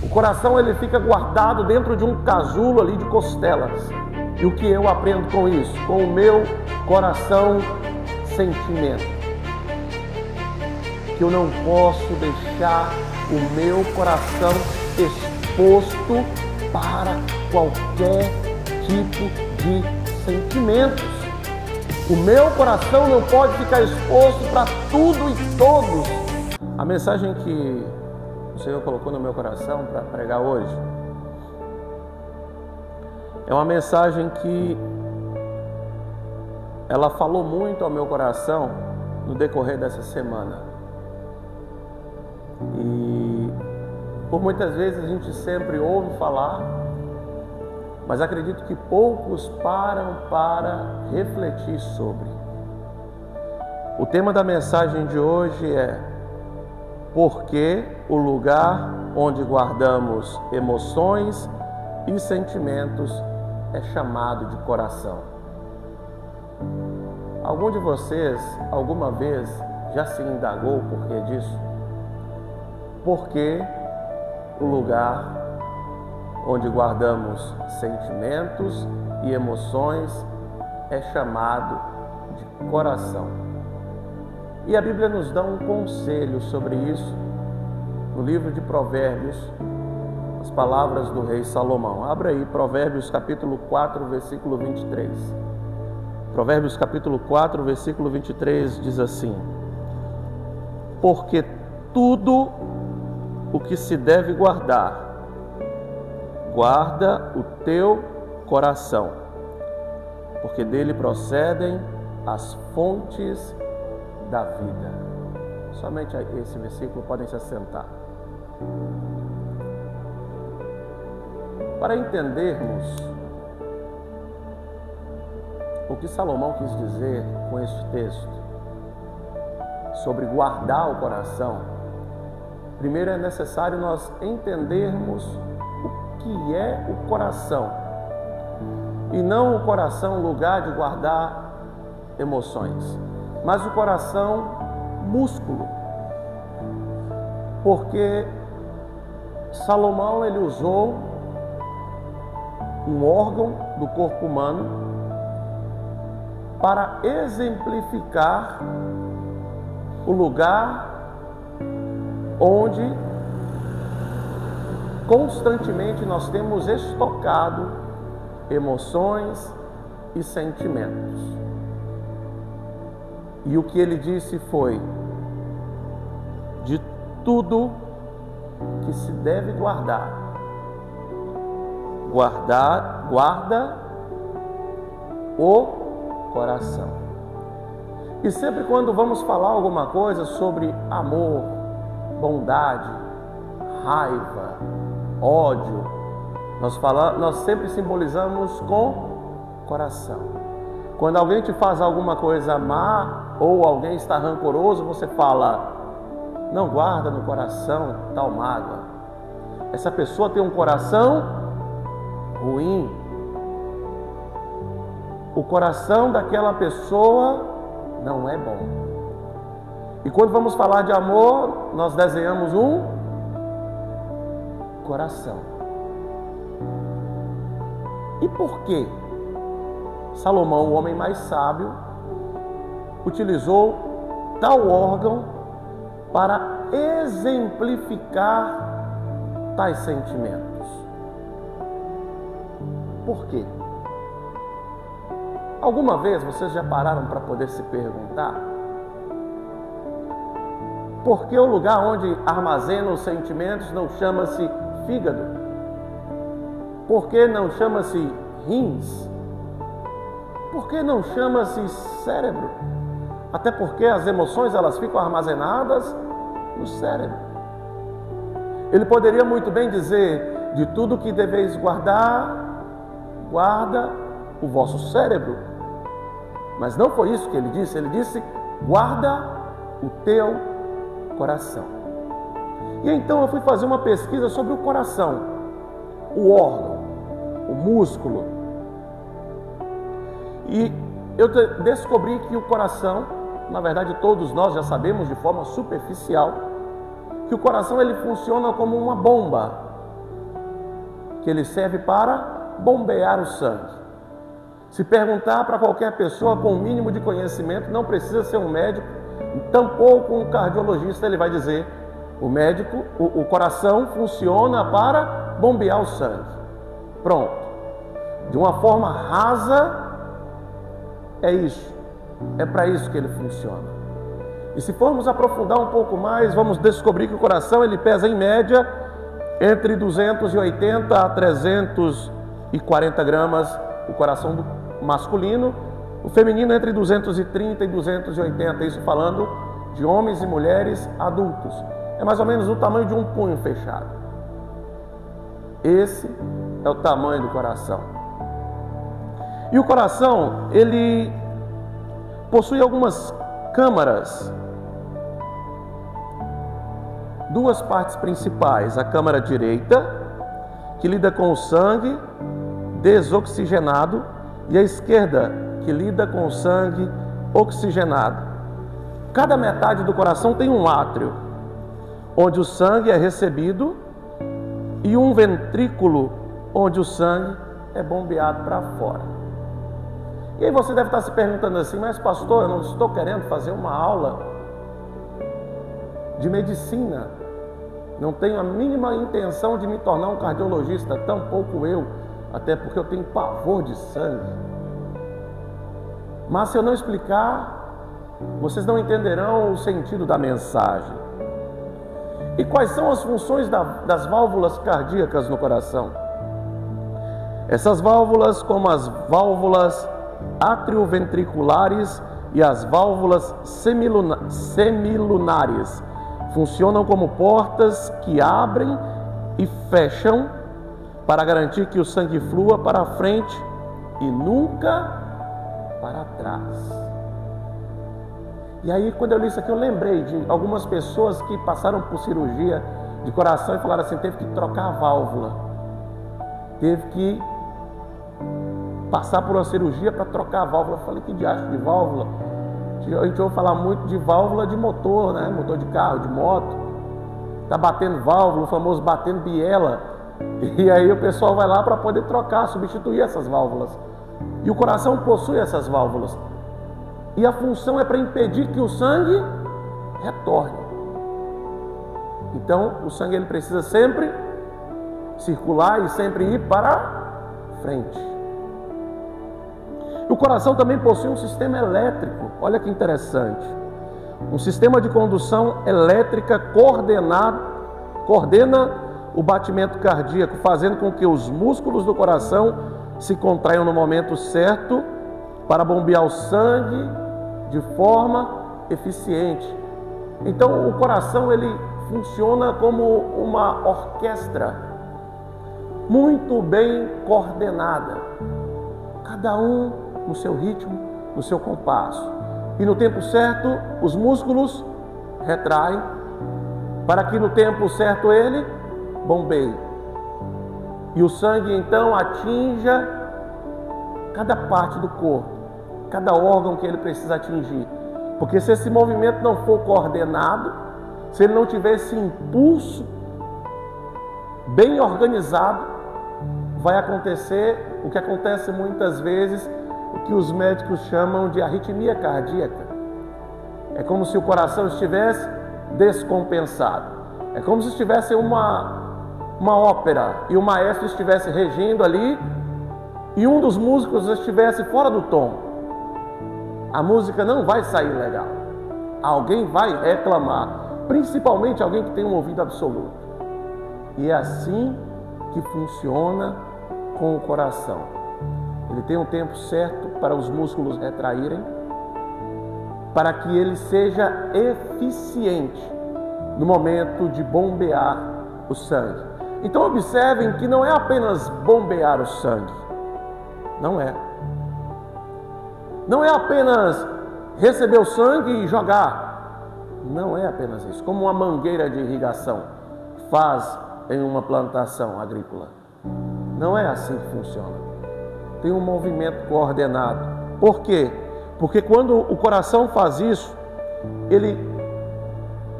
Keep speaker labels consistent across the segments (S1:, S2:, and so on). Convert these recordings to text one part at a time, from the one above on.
S1: O coração ele fica guardado dentro de um casulo ali de costelas. E o que eu aprendo com isso? Com o meu coração sentimento. Que eu não posso deixar o meu coração exposto para qualquer tipo de sentimentos. O meu coração não pode ficar exposto para tudo e todos. A mensagem que o Senhor colocou no meu coração para pregar hoje é uma mensagem que ela falou muito ao meu coração no decorrer dessa semana. E por muitas vezes a gente sempre ouve falar, mas acredito que poucos param para refletir sobre. O tema da mensagem de hoje é: por que o lugar onde guardamos emoções e sentimentos é chamado de coração? Algum de vocês alguma vez já se indagou o porquê disso? Por que o lugar onde guardamos sentimentos e emoções é chamado de coração? E a Bíblia nos dá um conselho sobre isso no livro de Provérbios, as palavras do rei Salomão. Abra aí Provérbios capítulo 4, versículo 23. Provérbios capítulo 4, versículo 23 diz assim: porque tudo o que se deve guardar, guarda o teu coração, porque dele procedem as fontes da vida. Somente esse versículo, podem se assentar. Para entendermos o que Salomão quis dizer com este texto sobre guardar o coração, primeiro é necessário nós entendermos o que é o coração, e não o coração lugar de guardar emoções, mas o coração músculo, porque Salomão ele usou um órgão do corpo humano para exemplificar o lugar onde constantemente nós temos estocado emoções e sentimentos. E o que ele disse foi: de tudo que se deve guardar, guarda o coração. E sempre quando vamos falar alguma coisa sobre amor, bondade, raiva, ódio, nós sempre simbolizamos com coração. Quando alguém te faz alguma coisa má ou alguém está rancoroso, você fala: não guarda no coração tal mágoa. Essa pessoa tem um coração ruim. O coração daquela pessoa não é bom. E quando vamos falar de amor, nós desenhamos um coração. E por que Salomão, o homem mais sábio, utilizou tal órgão para exemplificar tais sentimentos? Por quê? Alguma vez vocês já pararam para poder se perguntar por que o lugar onde armazena os sentimentos não chama-se fígado? Por que não chama-se rins? Por que não chama-se cérebro? Até porque as emoções elas ficam armazenadas no cérebro. Ele poderia muito bem dizer: de tudo que deveis guardar, guarda o vosso cérebro. Mas não foi isso que ele disse. Ele disse: guarda o teu coração. E então eu fui fazer uma pesquisa sobre o coração, o órgão, o músculo. E eu descobri que o coração, na verdade todos nós já sabemos de forma superficial, que o coração ele funciona como uma bomba que ele serve para bombear o sangue. Se perguntar para qualquer pessoa com o mínimo de conhecimento, não precisa ser um médico, tampouco um cardiologista, ele vai dizer: o coração funciona para bombear o sangue. Pronto. De uma forma rasa, é isso. É para isso que ele funciona. E se formos aprofundar um pouco mais, vamos descobrir que o coração ele pesa em média entre 280 a 340 gramas, o coração do masculino, o feminino entre 230 e 280, isso falando de homens e mulheres adultos. É mais ou menos o tamanho de um punho fechado. Esse é o tamanho do coração. E o coração, ele possui algumas câmaras, duas partes principais: a câmara direita, que lida com o sangue desoxigenado, e a esquerda, que lida com o sangue oxigenado. Cada metade do coração tem um átrio, onde o sangue é recebido, e um ventrículo, onde o sangue é bombeado para fora. E aí você deve estar se perguntando assim: mas pastor, eu não estou querendo fazer uma aula de medicina, não tenho a mínima intenção de me tornar um cardiologista, tampouco eu, até porque eu tenho pavor de sangue. Mas se eu não explicar, vocês não entenderão o sentido da mensagem. E quais são as funções das válvulas cardíacas no coração? Essas válvulas, como as válvulas atrioventriculares e as válvulas semilunares, funcionam como portas que abrem e fecham para garantir que o sangue flua para frente e nunca para trás. E aí, quando eu li isso aqui, eu lembrei de algumas pessoas que passaram por cirurgia de coração e falaram assim: teve que trocar a válvula, teve que passar por uma cirurgia para trocar a válvula. Eu falei: que diacho de válvula? A gente ouve falar muito de válvula de motor, né? Motor de carro, de moto. Tá batendo válvula, o famoso batendo biela. E aí o pessoal vai lá para poder trocar, substituir essas válvulas. E o coração possui essas válvulas. E a função é para impedir que o sangue retorne. Então o sangue ele precisa sempre circular e sempre ir para frente. O coração também possui um sistema elétrico, olha que interessante. Um sistema de condução elétrica coordena o batimento cardíaco, fazendo com que os músculos do coração se contraiam no momento certo para bombear o sangue de forma eficiente. Então o coração ele funciona como uma orquestra muito bem coordenada, cada um no seu ritmo, no seu compasso. E no tempo certo, os músculos retraem, para que no tempo certo ele bombeie. E o sangue então atinja cada parte do corpo, cada órgão que ele precisa atingir. Porque se esse movimento não for coordenado, se ele não tiver esse impulso bem organizado, vai acontecer o que acontece muitas vezes, o que os médicos chamam de arritmia cardíaca. É como se o coração estivesse descompensado. É como se estivesse uma ópera e o maestro estivesse regendo ali e um dos músicos estivesse fora do tom. A música não vai sair legal. Alguém vai reclamar, principalmente alguém que tem um ouvido absoluto. E é assim que funciona com o coração. Ele tem um tempo certo para os músculos retraírem, para que ele seja eficiente no momento de bombear o sangue. Então observem que não é apenas bombear o sangue, não é. Não é apenas receber o sangue e jogar, não é apenas isso, como uma mangueira de irrigação faz em uma plantação agrícola. Não é assim que funciona. Tem um movimento coordenado. Por quê? Porque quando o coração faz isso, ele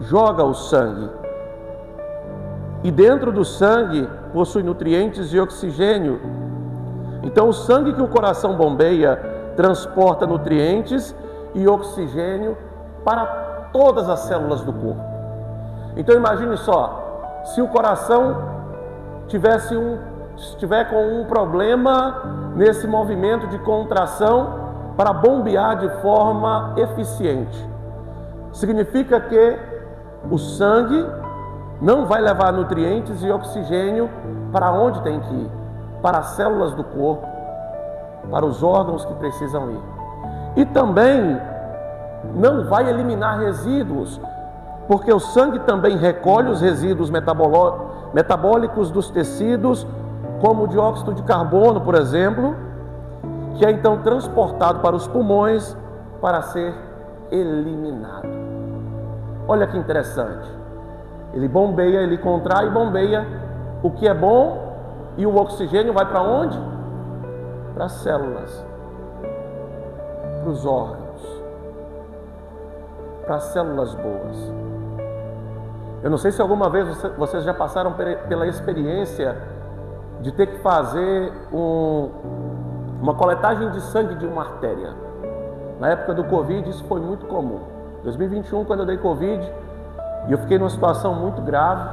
S1: joga o sangue E dentro do sangue possui nutrientes e oxigênio. Então o sangue que o coração bombeia transporta nutrientes e oxigênio para todas as células do corpo. Então imagine só, se o coração estiver com um problema nesse movimento de contração para bombear de forma eficiente, significa que o sangue não vai levar nutrientes e oxigênio para onde tem que ir, para as células do corpo, para os órgãos que precisam ir. E também não vai eliminar resíduos, porque o sangue também recolhe os resíduos metabólicos dos tecidos, como o dióxido de carbono, por exemplo, que é então transportado para os pulmões para ser eliminado. Olha que interessante. Ele bombeia, ele contrai e bombeia o que é bom, e o oxigênio vai para onde? Para as células, para os órgãos, para as células boas. Eu não sei se alguma vez vocês já passaram pela experiência de ter que fazer uma coletagem de sangue de uma artéria. Na época do Covid isso foi muito comum. Em 2021, quando eu dei Covid e eu fiquei numa situação muito grave,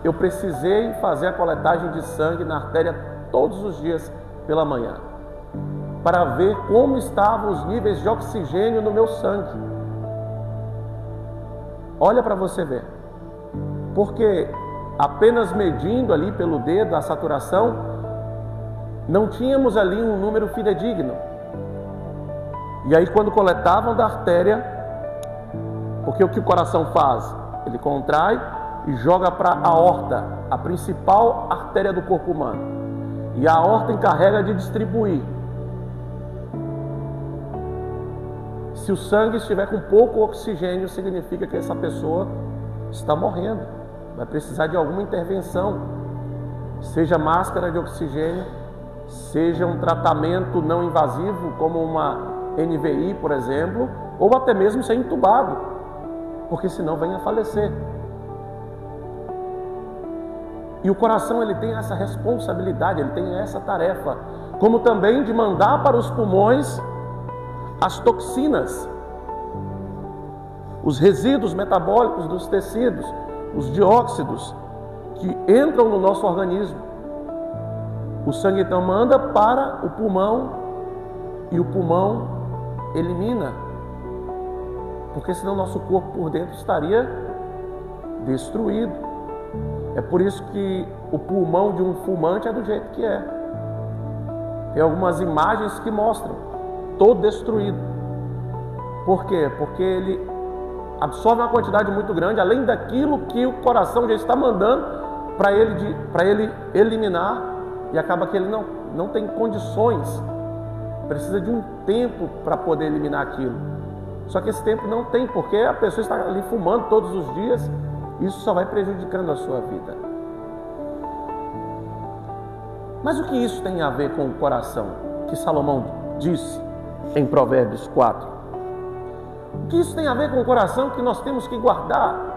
S1: eu precisei fazer a coletagem de sangue na artéria todos os dias pela manhã, para ver como estavam os níveis de oxigênio no meu sangue. Olha para você ver. Porque apenas medindo ali pelo dedo a saturação, não tínhamos ali um número fidedigno. E aí quando coletavam da artéria, porque o que o coração faz? Ele contrai e joga para a aorta, a principal artéria do corpo humano. E a aorta encarrega de distribuir. Se o sangue estiver com pouco oxigênio, significa que essa pessoa está morrendo. Vai precisar de alguma intervenção, seja máscara de oxigênio, seja um tratamento não invasivo, como uma NVI, por exemplo, ou até mesmo ser entubado, porque senão vem a falecer. E o coração, ele tem essa responsabilidade, ele tem essa tarefa, como também de mandar para os pulmões as toxinas, os resíduos metabólicos dos tecidos, os dióxidos que entram no nosso organismo. O sangue então manda para o pulmão e o pulmão elimina, porque senão nosso corpo por dentro estaria destruído. É por isso que o pulmão de um fumante é do jeito que é. Tem algumas imagens que mostram todo destruído. Por quê? Porque ele absorve uma quantidade muito grande, além daquilo que o coração já está mandando para ele eliminar, e acaba que ele não tem condições, precisa de um tempo para poder eliminar aquilo. Só que esse tempo não tem, porque a pessoa está ali fumando todos os dias, isso só vai prejudicando a sua vida. Mas o que isso tem a ver com o coração, que Salomão disse em Provérbios 4? O que isso tem a ver com o coração que nós temos que guardar?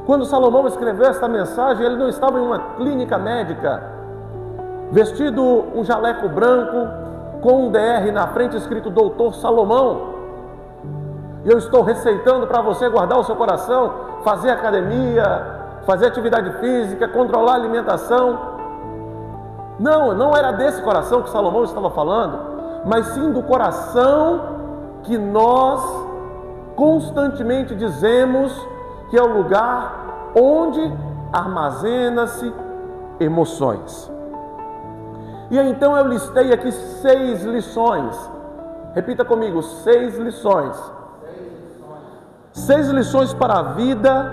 S1: Quando Salomão escreveu esta mensagem, ele não estava em uma clínica médica, vestido um jaleco branco, com um DR na frente escrito Doutor Salomão. E eu estou receitando para você guardar o seu coração, fazer academia, fazer atividade física, controlar a alimentação. Não era desse coração que Salomão estava falando, mas sim do coração que nós constantemente dizemos que é o lugar onde armazena-se emoções. E então eu listei aqui 6 lições. Repita comigo, 6 lições. 6 lições para a vida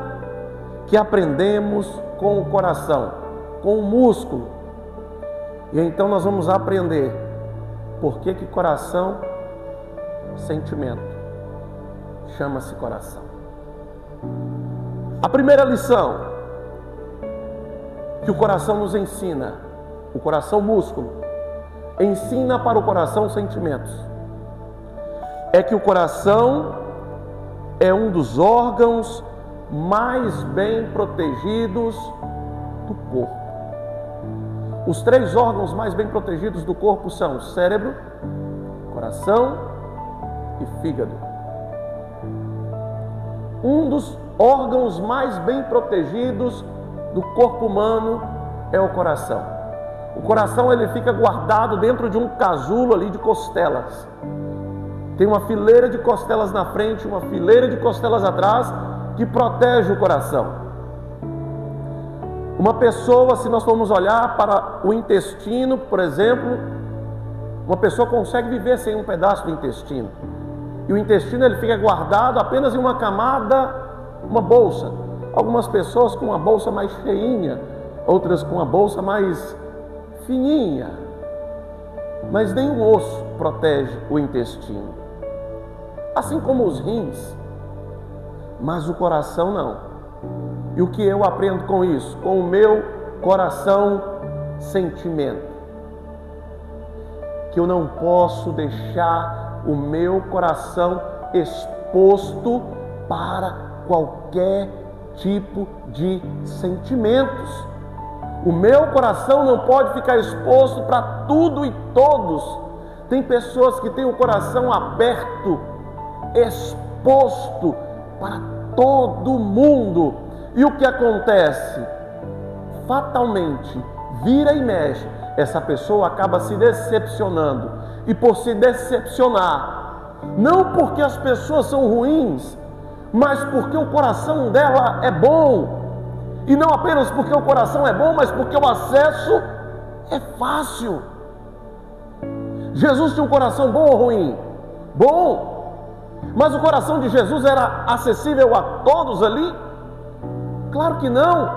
S1: que aprendemos com o coração, com o músculo. E então nós vamos aprender por que coração, sentimento, chama-se coração. A primeira lição que o coração nos ensina, o coração músculo, ensina para o coração sentimentos, é que o coração é um dos órgãos mais bem protegidos do corpo. Os 3 órgãos mais bem protegidos do corpo são cérebro, coração e fígado. Um dos órgãos mais bem protegidos do corpo humano é o coração. O coração ele fica guardado dentro de um casulo ali de costelas. Tem uma fileira de costelas na frente, uma fileira de costelas atrás que protege o coração. Uma pessoa, se nós formos olhar para o intestino, por exemplo, uma pessoa consegue viver sem um pedaço do intestino. E o intestino ele fica guardado apenas em uma camada, uma bolsa. Algumas pessoas com uma bolsa mais cheinha, outras com uma bolsa mais fininha. Mas nenhum osso protege o intestino. Assim como os rins, mas o coração não. E o que eu aprendo com isso? Com o meu coração, sentimento. Que eu não posso deixar o meu coração exposto para qualquer tipo de sentimentos. O meu coração não pode ficar exposto para tudo e todos. Tem pessoas que têm o coração aberto, exposto para todo mundo. E o que acontece? Fatalmente, vira e mexe, essa pessoa acaba se decepcionando. E por se decepcionar, não porque as pessoas são ruins, mas porque o coração dela é bom. E não apenas porque o coração é bom, mas porque o acesso é fácil. Jesus tinha um coração bom ou ruim? Bom. Mas o coração de Jesus era acessível a todos ali? Claro que não,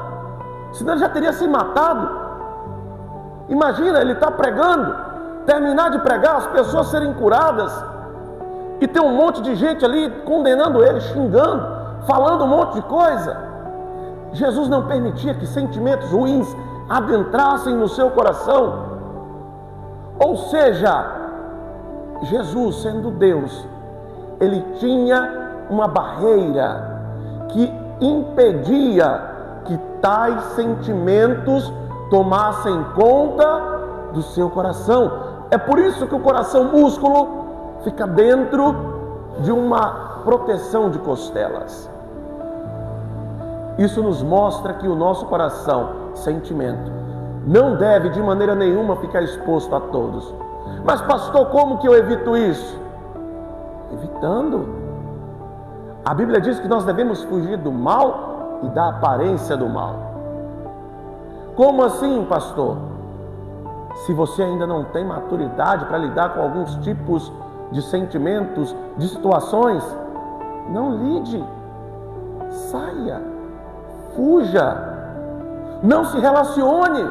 S1: senão ele já teria se matado. Imagina, ele está pregando, terminar de pregar, as pessoas serem curadas, e tem um monte de gente ali condenando ele, xingando, falando um monte de coisa. Jesus não permitia que sentimentos ruins adentrassem no seu coração. Ou seja, Jesus, sendo Deus, ele tinha uma barreira que impedia que tais sentimentos tomassem conta do seu coração. É por isso que o coração músculo fica dentro de uma proteção de costelas. Isso nos mostra que o nosso coração, sentimento, não deve de maneira nenhuma ficar exposto a todos. Mas pastor, como que eu evito isso? Evitando. A Bíblia diz que nós devemos fugir do mal e da aparência do mal. Como assim, pastor? Se você ainda não tem maturidade para lidar com alguns tipos de sentimentos, de situações, não lide, saia, fuja, não se relacione.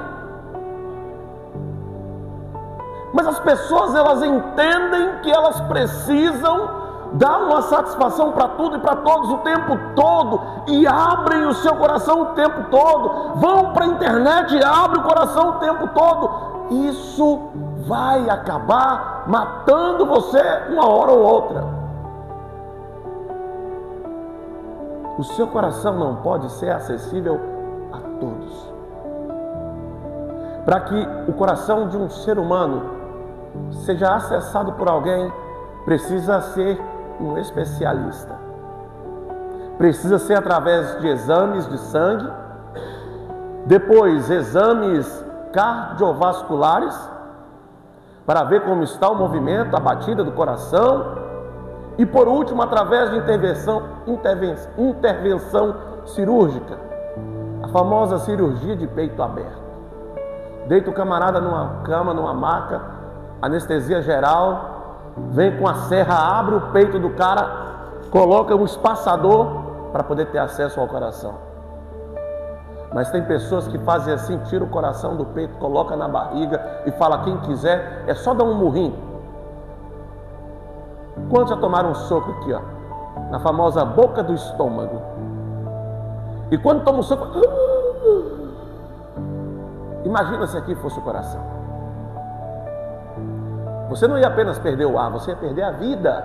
S1: Mas as pessoas, elas entendem que elas precisam dar uma satisfação para tudo e para todos o tempo todo, e abrem o seu coração o tempo todo, vão para a internet e abrem o coração o tempo todo. Isso vai acabar matando você uma hora ou outra. O seu coração não pode ser acessível a todos. Para que o coração de um ser humano seja acessado por alguém, precisa ser um especialista. Precisa ser através de exames de sangue, depois exames cardiovasculares, para ver como está o movimento, a batida do coração, e por último, através de intervenção cirúrgica, a famosa cirurgia de peito aberto. Deita o camarada numa cama, numa maca, anestesia geral, vem com a serra, abre o peito do cara, coloca um espaçador para poder ter acesso ao coração. Mas tem pessoas que fazem assim, tira o coração do peito, coloca na barriga e fala, quem quiser, é só dar um murrinho. Quantos já tomaram um soco aqui, ó, na famosa boca do estômago? E quando toma um soco, imagina se aqui fosse o coração. Você não ia apenas perder o ar, você ia perder a vida.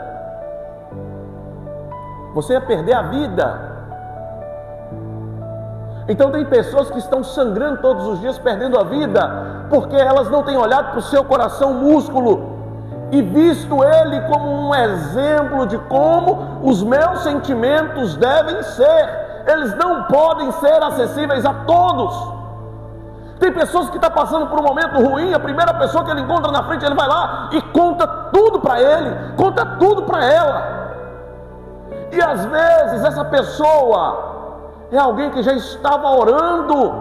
S1: Você ia perder a vida. Então tem pessoas que estão sangrando todos os dias, perdendo a vida, porque elas não têm olhado para o seu coração músculo e visto ele como um exemplo de como os meus sentimentos devem ser. Eles não podem ser acessíveis a todos. Tem pessoas que estão passando por um momento ruim, a primeira pessoa que ele encontra na frente, ele vai lá e conta tudo para ele, conta tudo para ela. E às vezes essa pessoa é alguém que já estava orando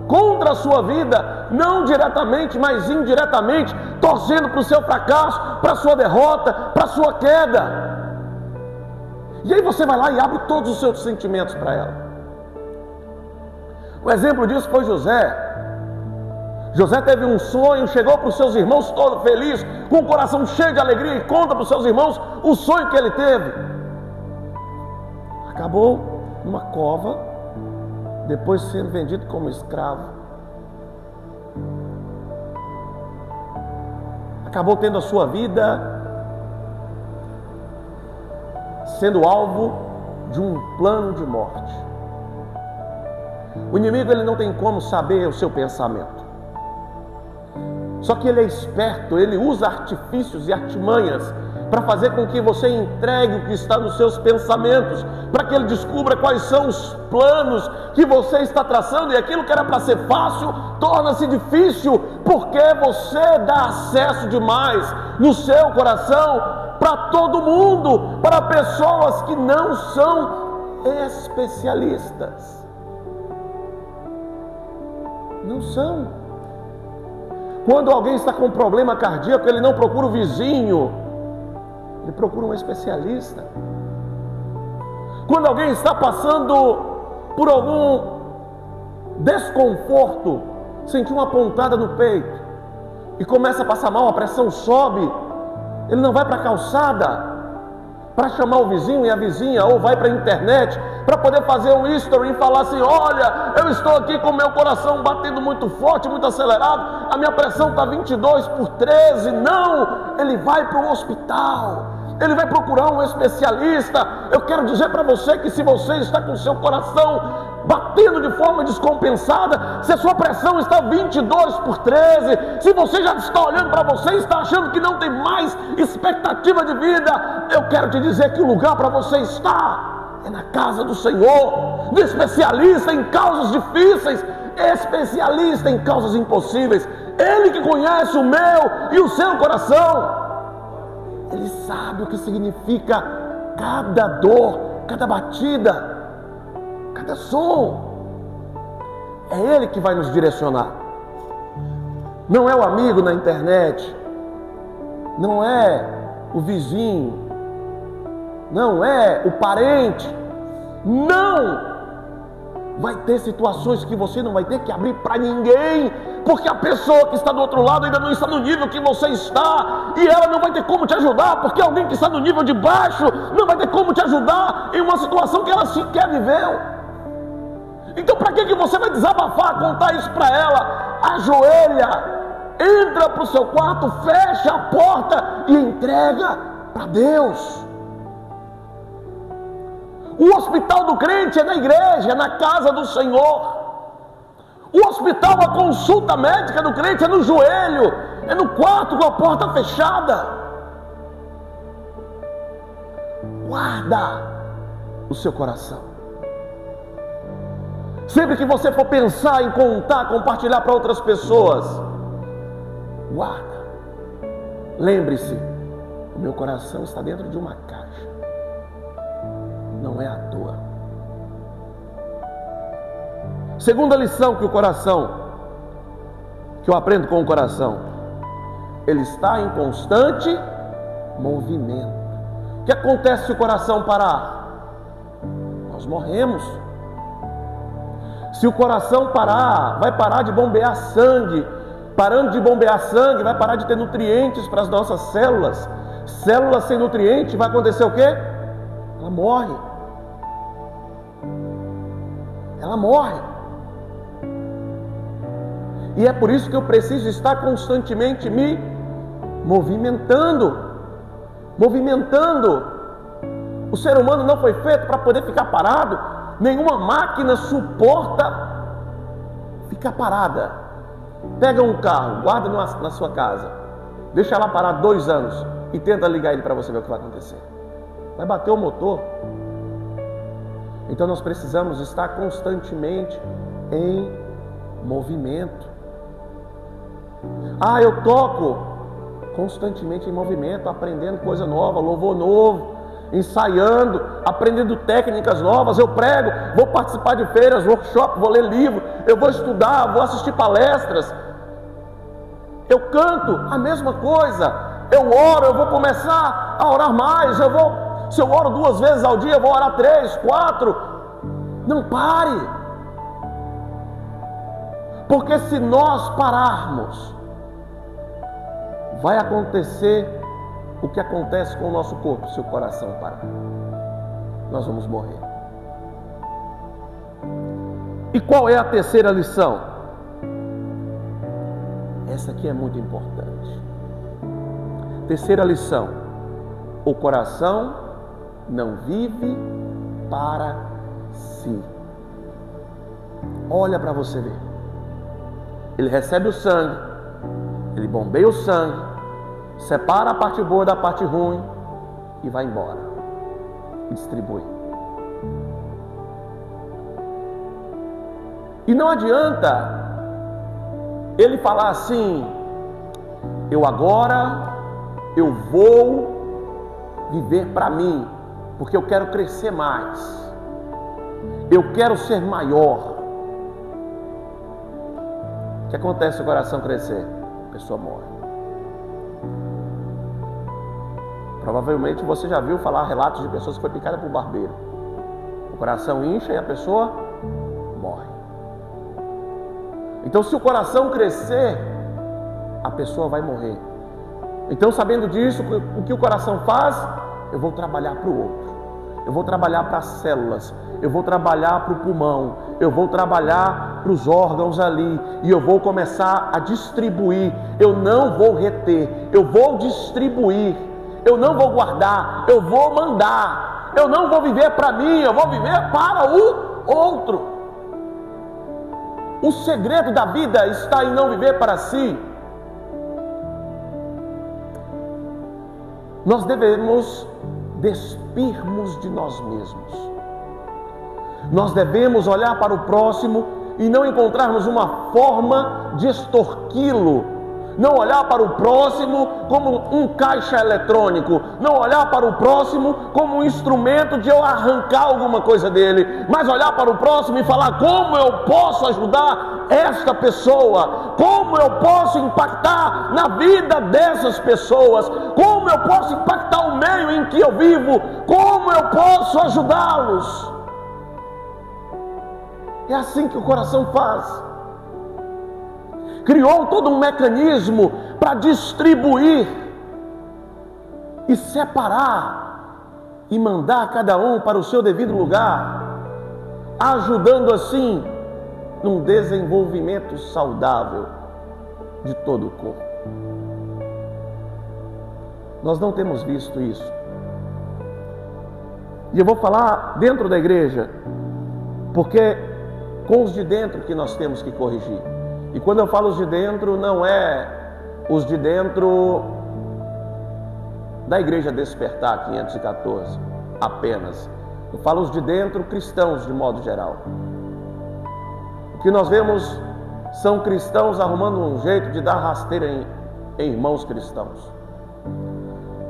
S1: contra a sua vida, não diretamente, mas indiretamente, torcendo para o seu fracasso, para a sua derrota, para a sua queda. E aí você vai lá e abre todos os seus sentimentos para ela. O exemplo disso foi José. José teve um sonho, chegou para os seus irmãos todo feliz, com o coração cheio de alegria, e conta para os seus irmãos o sonho que ele teve. Acabou numa cova, depois sendo vendido como escravo. Acabou tendo a sua vida sendo alvo de um plano de morte. O inimigo, ele não tem como saber o seu pensamento. Só que ele é esperto, ele usa artifícios e artimanhas para fazer com que você entregue o que está nos seus pensamentos, para que ele descubra quais são os planos que você está traçando, e aquilo que era para ser fácil torna-se difícil, porque você dá acesso demais no seu coração para todo mundo, para pessoas que não são especialistas. Não são. Quando alguém está com um problema cardíaco, ele não procura o vizinho, ele procura um especialista. Quando alguém está passando por algum desconforto, sentiu uma pontada no peito e começa a passar mal, a pressão sobe, ele não vai para a calçada para chamar o vizinho e a vizinha, ou vai para a internet para poder fazer um history e falar assim: olha, eu estou aqui com o meu coração batendo muito forte, muito acelerado, a minha pressão está 22/13. Não, ele vai para o hospital, ele vai procurar um especialista. Eu quero dizer para você que se você está com o seu coração batendo de forma descompensada, se a sua pressão está 22/13, se você já está olhando para você e está achando que não tem mais expectativa de vida, eu quero te dizer que o lugar para você está é na casa do Senhor, do especialista em causas difíceis, especialista em causas impossíveis. Ele que conhece o meu e o seu coração, ele sabe o que significa cada dor, cada batida, cada som. É Ele que vai nos direcionar. Não é o amigo na internet, não é o vizinho, não é o parente. Não! Vai ter situações que você não vai ter que abrir para ninguém, porque a pessoa que está do outro lado ainda não está no nível que você está, e ela não vai ter como te ajudar, porque alguém que está no nível de baixo não vai ter como te ajudar em uma situação que ela sequer viveu. Então para que você vai desabafar, contar isso para ela? Ajoelha, entra para o seu quarto, fecha a porta e entrega para Deus. O hospital do crente é na igreja, é na casa do Senhor. O hospital, a consulta médica do crente é no joelho, é no quarto com a porta fechada. Guarda o seu coração. Sempre que você for pensar em contar, compartilhar para outras pessoas, guarda. Lembre-se, o meu coração está dentro de uma caixa. Não é à toa. Segunda lição que eu aprendo com o coração: ele está em constante movimento. O que acontece se o coração parar? Nós morremos. Se o coração parar, vai parar de bombear sangue. Parando de bombear sangue, vai parar de ter nutrientes para as nossas células. Células sem nutriente, vai acontecer o quê? Ela morre. Ela morre. E é por isso que eu preciso estar constantemente me movimentando. O ser humano não foi feito para poder ficar parado. Nenhuma máquina suporta fica parada. Pega um carro, guarda na sua casa, deixa ela parar 2 anos e tenta ligar ele para você ver o que vai acontecer. Vai bater o motor. Então nós precisamos estar constantemente em movimento. Eu toco constantemente em movimento, aprendendo coisa nova, louvor novo, ensaiando, aprendendo técnicas novas. Eu prego, vou participar de feiras, workshop, vou ler livro, eu vou estudar, vou assistir palestras. Eu canto, a mesma coisa. Eu oro, eu vou começar a orar mais. Se eu oro 2 vezes ao dia, eu vou orar 3, 4. Não pare. Porque se nós pararmos, vai acontecer o que acontece com o nosso corpo se o coração parar. Nós vamos morrer. E qual é a terceira lição? Essa aqui é muito importante. Terceira lição: o coração não vive para si. Olha para você ver. Ele recebe o sangue, ele bombeia o sangue, separa a parte boa da parte ruim e vai embora e distribui. E não adianta ele falar assim: eu vou viver para mim, porque eu quero crescer mais, eu quero ser maior. O que acontece se o coração crescer? A pessoa morre. Provavelmente você já viu falar relatos de pessoas que foram picadas por barbeiro. O coração incha e a pessoa morre. Então, se o coração crescer, a pessoa vai morrer. Então, sabendo disso, o que o coração faz? Eu vou trabalhar para o outro. Eu vou trabalhar para as células. Eu vou trabalhar para o pulmão. Eu vou trabalhar para os órgãos ali. E eu vou começar a distribuir. Eu não vou reter. Eu vou distribuir. Eu não vou guardar. Eu vou mandar. Eu não vou viver para mim. Eu vou viver para o outro. O segredo da vida está em não viver para si. Nós devemos despirmos de nós mesmos. Nós devemos olhar para o próximo e não encontrarmos uma forma de extorquí-lo. Não olhar para o próximo como um caixa eletrônico. Não olhar para o próximo como um instrumento de eu arrancar alguma coisa dele. Mas olhar para o próximo e falar: como eu posso ajudar esta pessoa? Como eu posso impactar na vida dessas pessoas? Como eu posso impactar o meio em que eu vivo? Como eu posso ajudá-los? É assim que o coração faz. Criou todo um mecanismo para distribuir e separar e mandar cada um para o seu devido lugar, ajudando assim num desenvolvimento saudável de todo o corpo. Nós não temos visto isso. E eu vou falar dentro da igreja, porque com os de dentro que nós temos que corrigir. E quando eu falo os de dentro, não é os de dentro da Igreja Despertar 514 apenas. Eu falo os de dentro cristãos de modo geral. O que nós vemos são cristãos arrumando um jeito de dar rasteira em irmãos cristãos.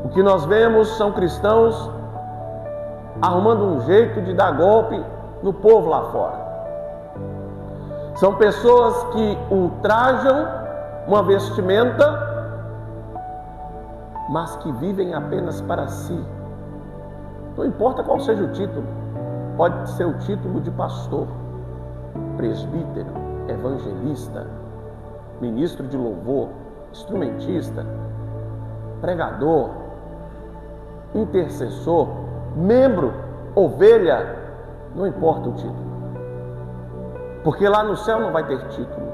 S1: O que nós vemos são cristãos arrumando um jeito de dar golpe no povo lá fora. São pessoas que ultrajam uma vestimenta, mas que vivem apenas para si. Não importa qual seja o título, pode ser o título de pastor, presbítero, evangelista, ministro de louvor, instrumentista, pregador, intercessor, membro, ovelha, não importa o título. Porque lá no céu não vai ter título.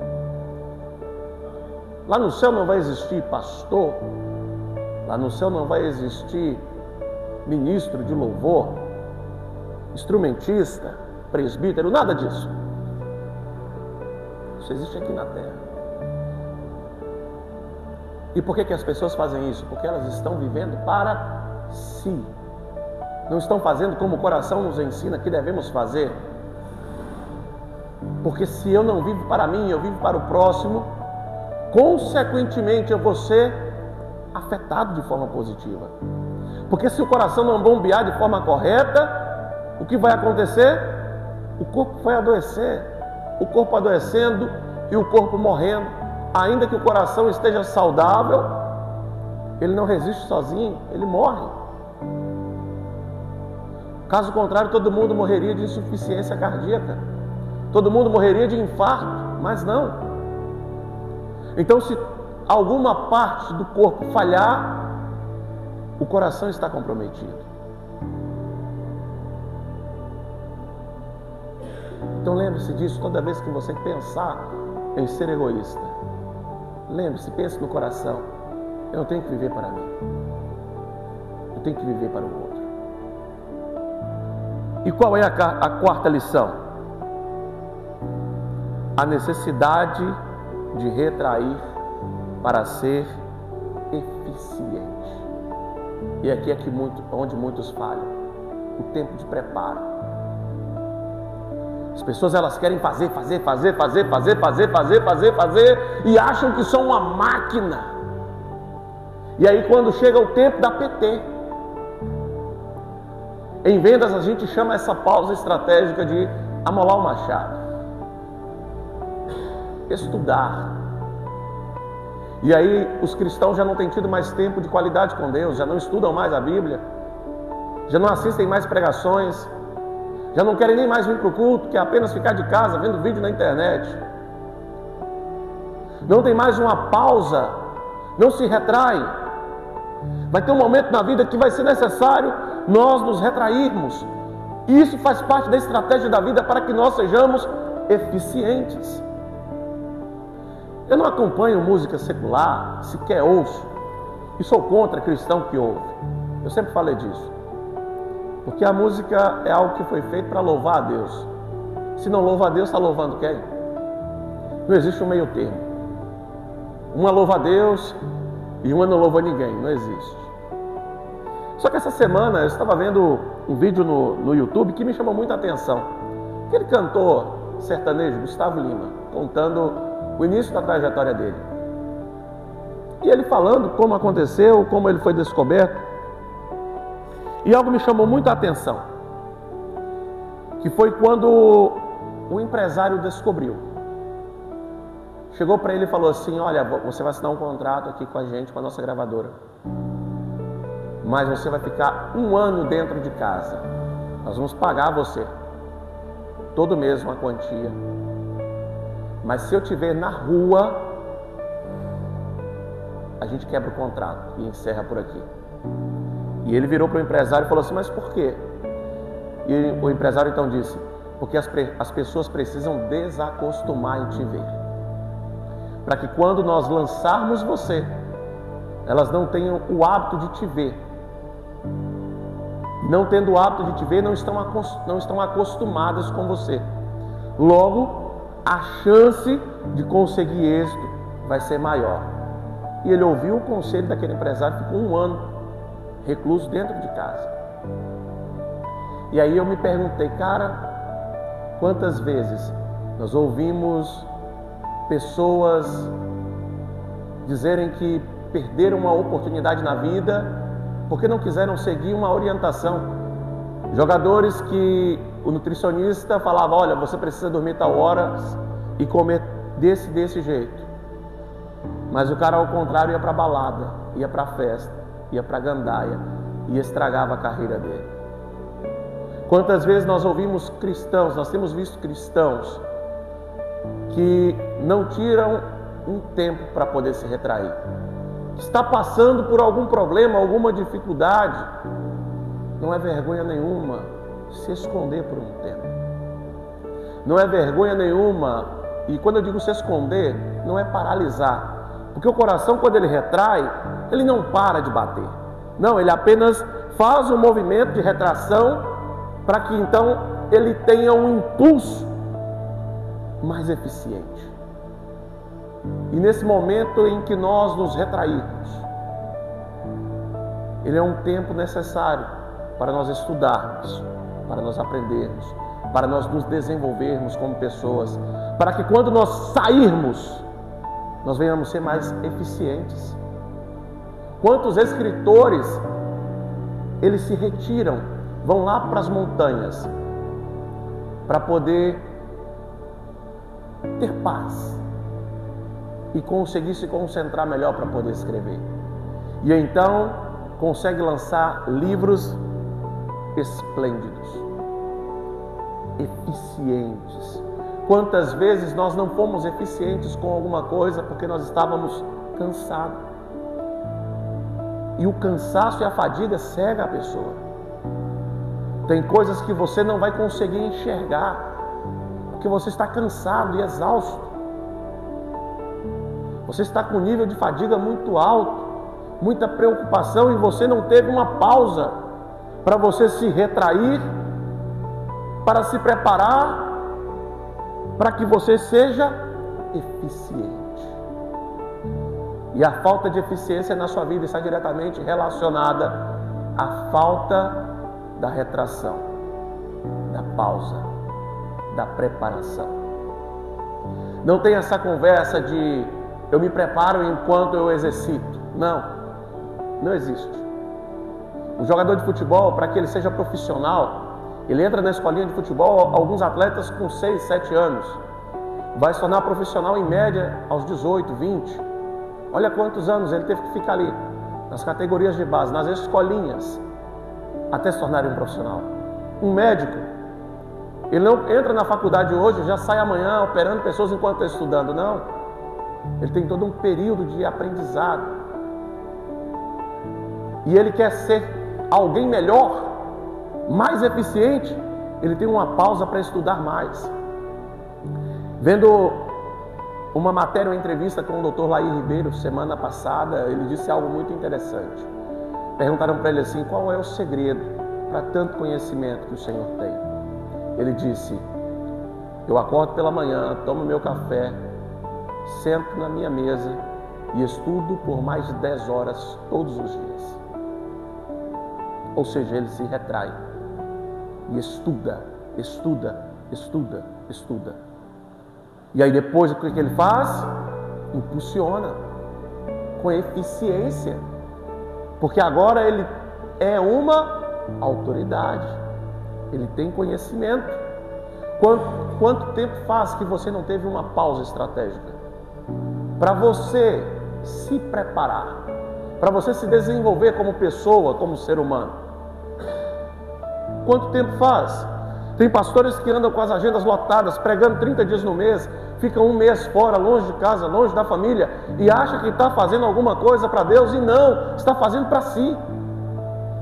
S1: Lá no céu não vai existir pastor. Lá no céu não vai existir ministro de louvor, instrumentista, presbítero, nada disso. Deus, existe aqui na terra. E por que as pessoas fazem isso? Porque elas estão vivendo para si. Não estão fazendo como o coração nos ensina que devemos fazer. Porque se eu não vivo para mim, eu vivo para o próximo, consequentemente eu vou ser afetado de forma positiva. Porque se o coração não bombear de forma correta, o que vai acontecer? O corpo vai adoecer. O corpo adoecendo e o corpo morrendo. Ainda que o coração esteja saudável, ele não resiste sozinho, ele morre. Caso contrário, todo mundo morreria de insuficiência cardíaca. Todo mundo morreria de infarto, mas não. Então, se alguma parte do corpo falhar, o coração está comprometido. Então lembre-se disso toda vez que você pensar em ser egoísta. Lembre-se, pense no coração. Eu não tenho que viver para mim. Eu tenho que viver para o outro. E qual é a quarta lição? A necessidade de retrair para ser eficiente. E aqui é onde muitos falham. O tempo de preparo. As pessoas elas querem fazer e acham que são uma máquina. E aí quando chega o tempo da PT, em vendas a gente chama essa pausa estratégica de amolar o machado. Estudar. E aí os cristãos já não têm tido mais tempo de qualidade com Deus, já não estudam mais a Bíblia, já não assistem mais pregações, já não querem nem mais vir para o culto, que é apenas ficar de casa vendo vídeo na internet. Não tem mais uma pausa, não se retrai. Vai ter um momento na vida que vai ser necessário nós nos retrairmos. E isso faz parte da estratégia da vida para que nós sejamos eficientes. Eu não acompanho música secular, sequer ouço, e sou contra cristão que ouve. Eu sempre falei disso. Porque a música é algo que foi feito para louvar a Deus. Se não louva a Deus, está louvando quem? Não existe um meio termo. Uma louva a Deus e uma não louva ninguém. Não existe. Só que essa semana eu estava vendo um vídeo no YouTube que me chamou muita atenção. Aquele cantor sertanejo, Gustavo Lima, contando o início da trajetória dele. E ele falando como aconteceu, como ele foi descoberto. E algo me chamou muita atenção, que foi quando o empresário descobriu. Chegou para ele e falou assim: olha, você vai assinar um contrato aqui com a gente, com a nossa gravadora, mas você vai ficar 1 ano dentro de casa. Nós vamos pagar você todo mês uma quantia, mas se eu te ver na rua, a gente quebra o contrato e encerra por aqui. E ele virou para o empresário e falou assim: mas por quê? E o empresário então disse: porque as pessoas precisam desacostumar em te ver, para que quando nós lançarmos você, elas não tenham o hábito de te ver. Não tendo o hábito de te ver, não estão acostumadas com você. Logo, a chance de conseguir êxito vai ser maior. E ele ouviu o conselho daquele empresário, ficou 1 ano recluso dentro de casa. E aí eu me perguntei, cara, quantas vezes nós ouvimos pessoas dizerem que perderam uma oportunidade na vida porque não quiseram seguir uma orientação. Jogadores que o nutricionista falava: olha, você precisa dormir tal hora e comer desse jeito. Mas o cara, ao contrário, ia para a balada, ia para a festa, ia para a gandaia e estragava a carreira dele. Quantas vezes nós ouvimos cristãos, nós temos visto cristãos que não tiram um tempo para poder se retrair. Está passando por algum problema, alguma dificuldade, não é vergonha nenhuma se esconder por um tempo. Não é vergonha nenhuma, e quando eu digo se esconder, não é paralisar. Porque o coração, quando ele retrai, ele não para de bater. Não, ele apenas faz um movimento de retração para que então ele tenha um impulso mais eficiente. E nesse momento em que nós nos retrairmos, ele é um tempo necessário para nós estudarmos, para nós aprendermos, para nós nos desenvolvermos como pessoas, para que quando nós sairmos, nós venhamos ser mais eficientes. Quantos escritores, eles se retiram, vão lá para as montanhas, para poder ter paz e conseguir se concentrar melhor para poder escrever. E então consegue lançar livros esplêndidos, eficientes. Quantas vezes nós não fomos eficientes com alguma coisa porque nós estávamos cansados? E o cansaço e a fadiga cega a pessoa. Tem coisas que você não vai conseguir enxergar porque você está cansado e exausto. Você está com um nível de fadiga muito alto, muita preocupação, e você não teve uma pausa para você se retrair, para se preparar, para que você seja eficiente. E a falta de eficiência na sua vida está diretamente relacionada à falta da retração, da pausa, da preparação. Não tem essa conversa de eu me preparo enquanto eu exercito. Não existe. Um jogador de futebol, para que ele seja profissional, ele entra na escolinha de futebol, alguns atletas com 6, 7 anos. Vai se tornar profissional em média aos 18, 20. Olha quantos anos ele teve que ficar ali, nas categorias de base, nas escolinhas, até se tornar um profissional. Um médico, ele não entra na faculdade hoje, já sai amanhã operando pessoas enquanto está estudando, não. Ele tem todo um período de aprendizado. E ele quer ser alguém melhor, mais eficiente, ele tem uma pausa para estudar mais. Vendo uma matéria, uma entrevista com o Dr. Laí Ribeiro semana passada, ele disse algo muito interessante. Perguntaram para ele assim: qual é o segredo para tanto conhecimento que o Senhor tem? Ele disse: eu acordo pela manhã, tomo meu café, sento na minha mesa e estudo por mais de 10 horas todos os dias. Ou seja, ele se retrai e estuda. E aí depois o que ele faz? Impulsiona com eficiência, porque agora ele é uma autoridade, ele tem conhecimento. Quanto tempo faz que você não teve uma pausa estratégica para você se preparar, para você se desenvolver como pessoa, como ser humano? Quanto tempo faz? Tem pastores que andam com as agendas lotadas, pregando 30 dias no mês, ficam um mês fora, longe de casa, longe da família, e acha que está fazendo alguma coisa para Deus, e não, está fazendo para si.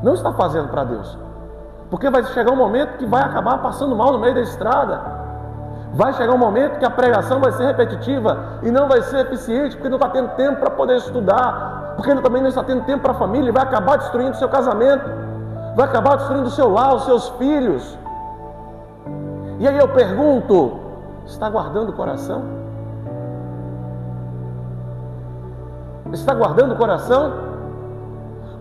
S1: Não está fazendo para Deus. Porque vai chegar um momento que vai acabar passando mal no meio da estrada. Vai chegar um momento que a pregação vai ser repetitiva e não vai ser eficiente, porque não está tendo tempo para poder estudar, porque também não está tendo tempo para a família, e vai acabar destruindo o seu casamento, vai acabar destruindo o seu lar, os seus filhos. E aí eu pergunto: está guardando o coração? Está guardando o coração?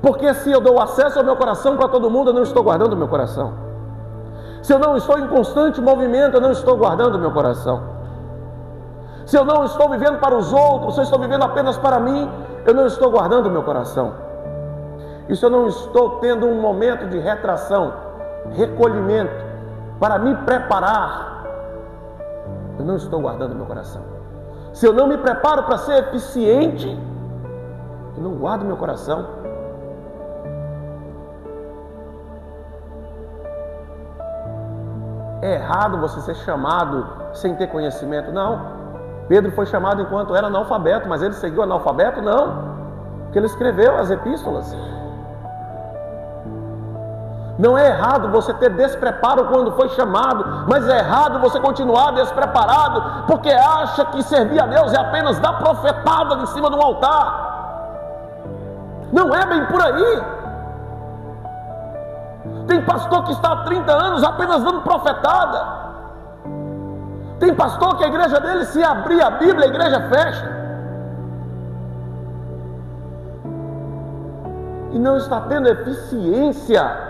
S1: Porque se eu dou acesso ao meu coração para todo mundo, eu não estou guardando o meu coração. Se eu não estou em constante movimento, eu não estou guardando o meu coração. Se eu não estou vivendo para os outros, se eu estou vivendo apenas para mim, eu não estou guardando o meu coração. E se eu não estou tendo um momento de retração, recolhimento, para me preparar, eu não estou guardando meu coração. Se eu não me preparo para ser eficiente, eu não guardo meu coração. É errado você ser chamado sem ter conhecimento? Não. Pedro foi chamado enquanto era analfabeto, mas ele seguiu analfabeto? Não. Porque ele escreveu as epístolas. Não é errado você ter despreparo quando foi chamado, mas é errado você continuar despreparado porque acha que servir a Deus é apenas dar profetada em cima de um altar. Não é bem por aí. Tem pastor que está há 30 anos apenas dando profetada. Tem pastor que a igreja dele, se abrir a Bíblia, a igreja fecha. e não está tendo eficiência.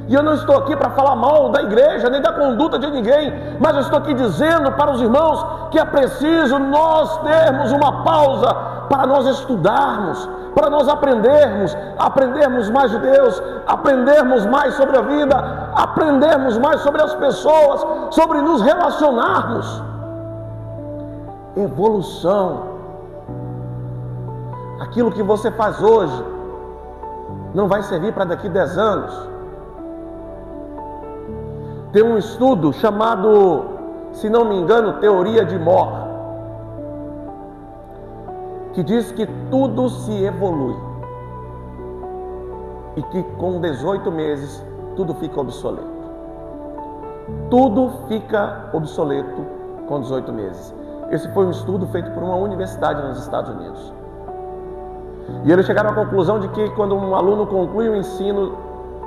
S1: E eu não estou aqui para falar mal da igreja, nem da conduta de ninguém, mas eu estou aqui dizendo para os irmãos que é preciso nós termos uma pausa para nós estudarmos, para nós aprendermos mais de Deus, aprendermos mais sobre a vida, aprendermos mais sobre as pessoas, sobre nos relacionarmos. Evolução. Aquilo que você faz hoje não vai servir para daqui 10 anos. Tem um estudo chamado, se não me engano, teoria de Moore, que diz que tudo se evolui e que com 18 meses tudo fica obsoleto. Tudo fica obsoleto com 18 meses. Esse foi um estudo feito por uma universidade nos Estados Unidos. E eles chegaram à conclusão de que quando um aluno conclui o ensino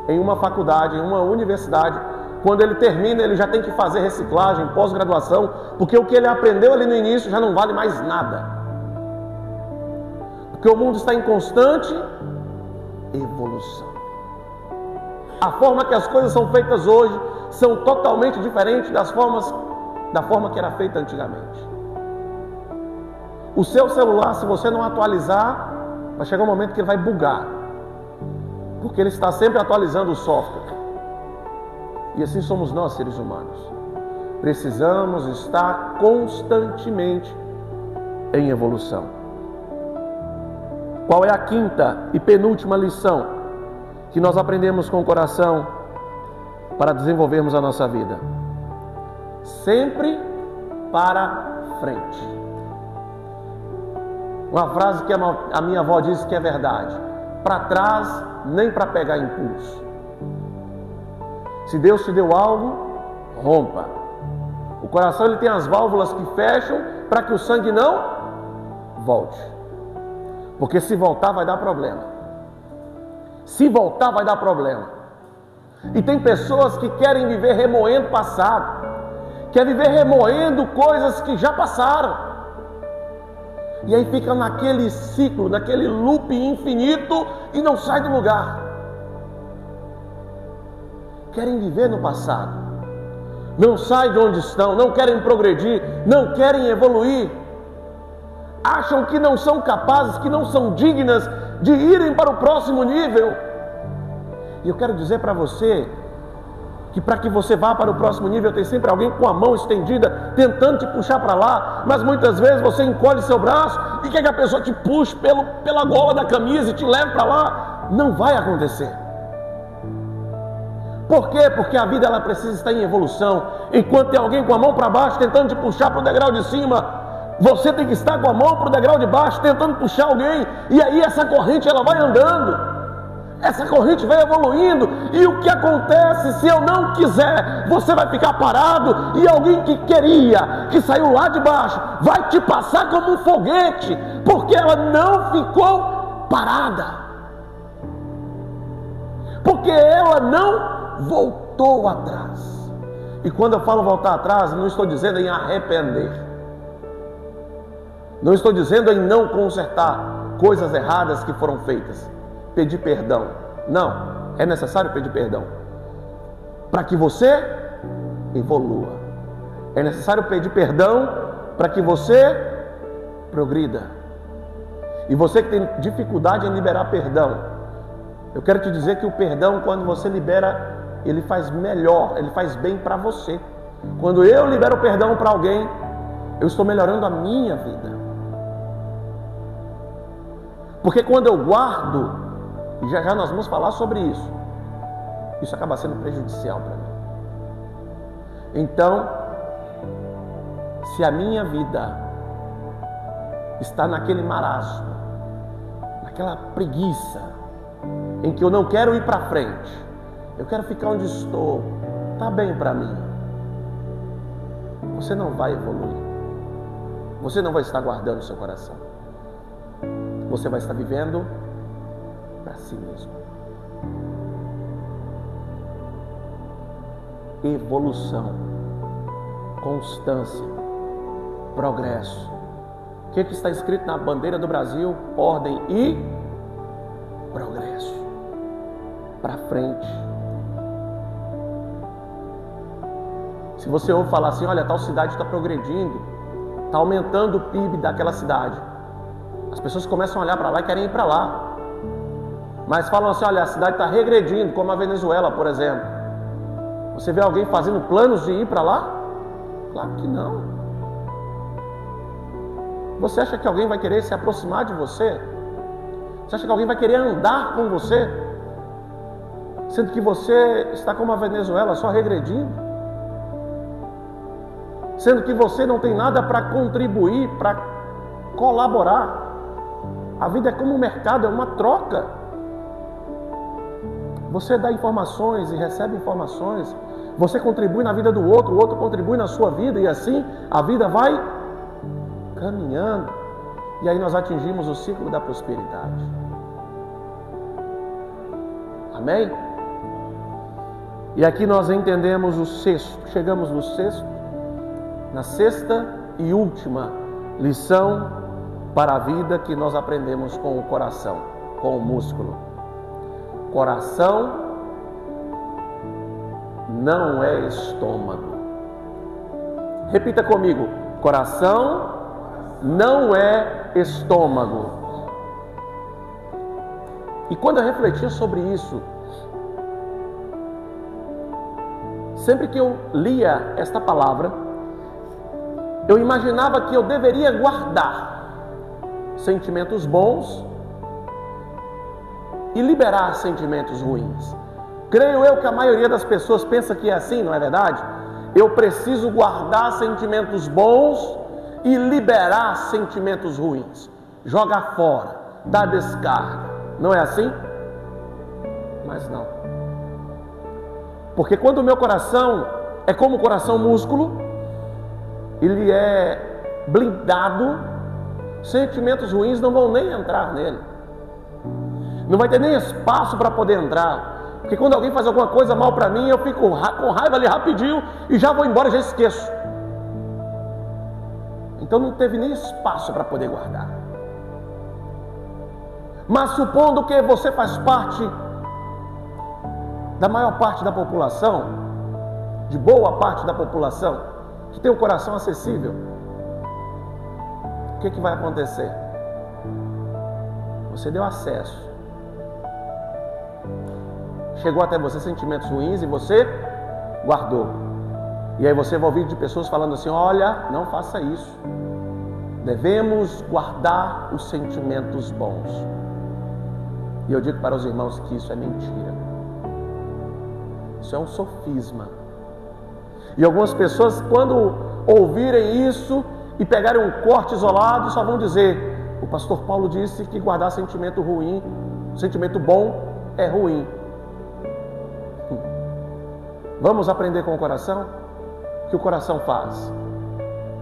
S1: em uma faculdade, em uma universidade, quando ele termina, ele já tem que fazer reciclagem, pós-graduação, porque o que ele aprendeu ali no início já não vale mais nada. Porque o mundo está em constante evolução. A forma que as coisas são feitas hoje são totalmente diferentes da forma que era feita antigamente. O seu celular, se você não atualizar, vai chegar um momento que ele vai bugar, porque ele está sempre atualizando o software. E assim somos nós, seres humanos. Precisamos estar constantemente em evolução. Qual é a quinta e penúltima lição que nós aprendemos com o coração para desenvolvermos a nossa vida? Sempre para frente. Uma frase que a minha avó disse que é verdade: para trás nem para pegar impulso. Se Deus te deu algo, rompa. O coração ele tem as válvulas que fecham para que o sangue não volte. Porque se voltar vai dar problema. Se voltar vai dar problema. E tem pessoas que querem viver remoendo o passado, querem viver remoendo coisas que já passaram. E aí fica naquele ciclo, naquele loop infinito e não sai do lugar. Querem viver no passado, não saem de onde estão, não querem progredir, não querem evoluir, acham que não são capazes, que não são dignas de irem para o próximo nível. E eu quero dizer para você que para que você vá para o próximo nível tem sempre alguém com a mão estendida tentando te puxar para lá, mas muitas vezes você encolhe seu braço e quer que a pessoa te puxe pela gola da camisa e te leve para lá. Não vai acontecer. Por quê? Porque a vida ela precisa estar em evolução. Enquanto tem alguém com a mão para baixo tentando te puxar para o degrau de cima, você tem que estar com a mão para o degrau de baixo tentando puxar alguém. E aí essa corrente ela vai andando, essa corrente vai evoluindo. E o que acontece se eu não quiser? Você vai ficar parado e alguém que queria, que saiu lá de baixo, vai te passar como um foguete, porque ela não ficou parada, porque ela não voltou atrás. E quando eu falo voltar atrás, não estou dizendo em arrepender, não estou dizendo em não consertar coisas erradas que foram feitas, pedir perdão. Não, é necessário pedir perdão para que você evolua. É necessário pedir perdão para que você progrida. E você que tem dificuldade em liberar perdão, eu quero te dizer que o perdão, quando você libera, ele faz melhor, ele faz bem para você. Quando eu libero perdão para alguém, eu estou melhorando a minha vida. Porque quando eu guardo, e já já nós vamos falar sobre isso, isso acaba sendo prejudicial para mim. Então, se a minha vida está naquele marasmo, naquela preguiça, em que eu não quero ir para frente, eu quero ficar onde estou, está bem para mim, você não vai evoluir, você não vai estar guardando o seu coração, você vai estar vivendo para si mesmo. Evolução, constância, progresso. O que está escrito na bandeira do Brasil? Ordem e progresso, para frente. Se você ouve falar assim, olha, tal cidade está progredindo, está aumentando o PIB daquela cidade, as pessoas começam a olhar para lá e querem ir para lá. Mas falam assim, olha, a cidade está regredindo, como a Venezuela, por exemplo. Você vê alguém fazendo planos de ir para lá? Claro que não. Você acha que alguém vai querer se aproximar de você? Você acha que alguém vai querer andar com você? Sendo que você está como a Venezuela, só regredindo? Sendo que você não tem nada para contribuir, para colaborar. A vida é como um mercado, é uma troca. Você dá informações e recebe informações. Você contribui na vida do outro, o outro contribui na sua vida, e assim a vida vai caminhando. E aí nós atingimos o ciclo da prosperidade. Amém? E aqui nós entendemos o sexto, chegamos no sexto, na sexta e última lição para a vida que nós aprendemos com o coração, com o músculo. Coração não é estômago. Repita comigo: coração não é estômago. E quando eu refletia sobre isso, sempre que eu lia esta palavra, eu imaginava que eu deveria guardar sentimentos bons e liberar sentimentos ruins. Creio eu que a maioria das pessoas pensa que é assim, não é verdade? Eu preciso guardar sentimentos bons e liberar sentimentos ruins. Jogar fora, dar descarga. Não é assim? Mas não. Porque quando o meu coração é como o coração músculo, ele é blindado, sentimentos ruins não vão nem entrar nele. Não vai ter nem espaço para poder entrar. Porque quando alguém faz alguma coisa mal para mim, eu fico com raiva ali rapidinho e já vou embora, já esqueço. Então não teve nem espaço para poder guardar. Mas supondo que você faz parte da maior parte da população, de boa parte da população, que tem um coração acessível, o que vai acontecer? Você deu acesso. Chegou até você sentimentos ruins e você guardou. E aí você vai ouvir de pessoas falando assim: olha, não faça isso. Devemos guardar os sentimentos bons. E eu digo para os irmãos que isso é mentira. Isso é um sofisma. E algumas pessoas, quando ouvirem isso e pegarem um corte isolado, só vão dizer: o pastor Paulo disse que guardar sentimento ruim, sentimento bom é ruim. Vamos aprender com o coração? O que o coração faz?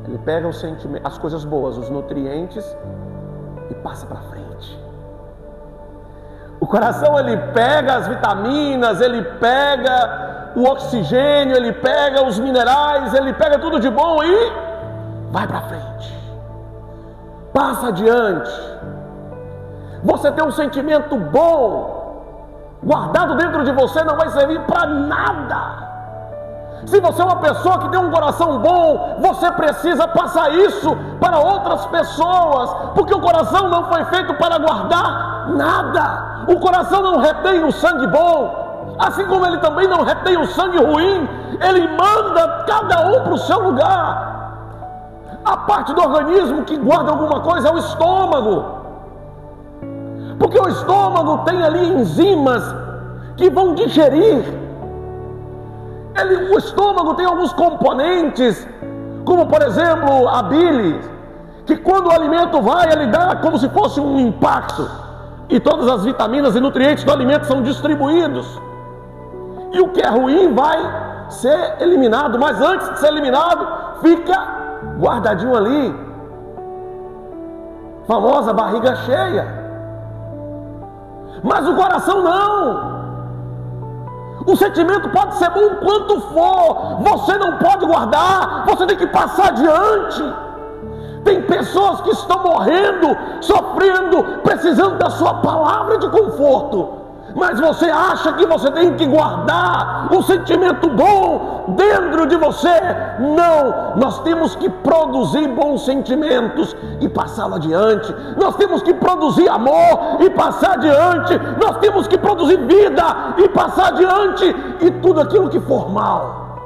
S1: Ele pega os sentimentos, as coisas boas, os nutrientes, e passa para frente. O coração, ele pega as vitaminas, ele pega o oxigênio, ele pega os minerais, ele pega tudo de bom e vai para frente. Passa adiante. Você tem um sentimento bom guardado dentro de você, não vai servir para nada. Se você é uma pessoa que tem um coração bom, você precisa passar isso para outras pessoas, porque o coração não foi feito para guardar nada. O coração não retém o sangue bom, assim como ele também não retém o sangue ruim. Ele manda cada um para o seu lugar. A parte do organismo que guarda alguma coisa é o estômago, porque o estômago tem ali enzimas que vão digerir. O estômago tem alguns componentes, como por exemplo a bile, que quando o alimento vai, ele dá como se fosse um impacto, e todas as vitaminas e nutrientes do alimento são distribuídos, e o que é ruim vai ser eliminado, mas antes de ser eliminado, fica guardadinho ali, famosa barriga cheia. Mas o coração não. O sentimento pode ser bom quanto for, você não pode guardar, você tem que passar adiante. Tem pessoas que estão morrendo, sofrendo, precisando da sua palavra de conforto. Mas você acha que você tem que guardar um sentimento bom dentro de você? Não, nós temos que produzir bons sentimentos e passá-lo adiante. Nós temos que produzir amor e passar adiante. Nós temos que produzir vida e passar adiante. E tudo aquilo que for mal,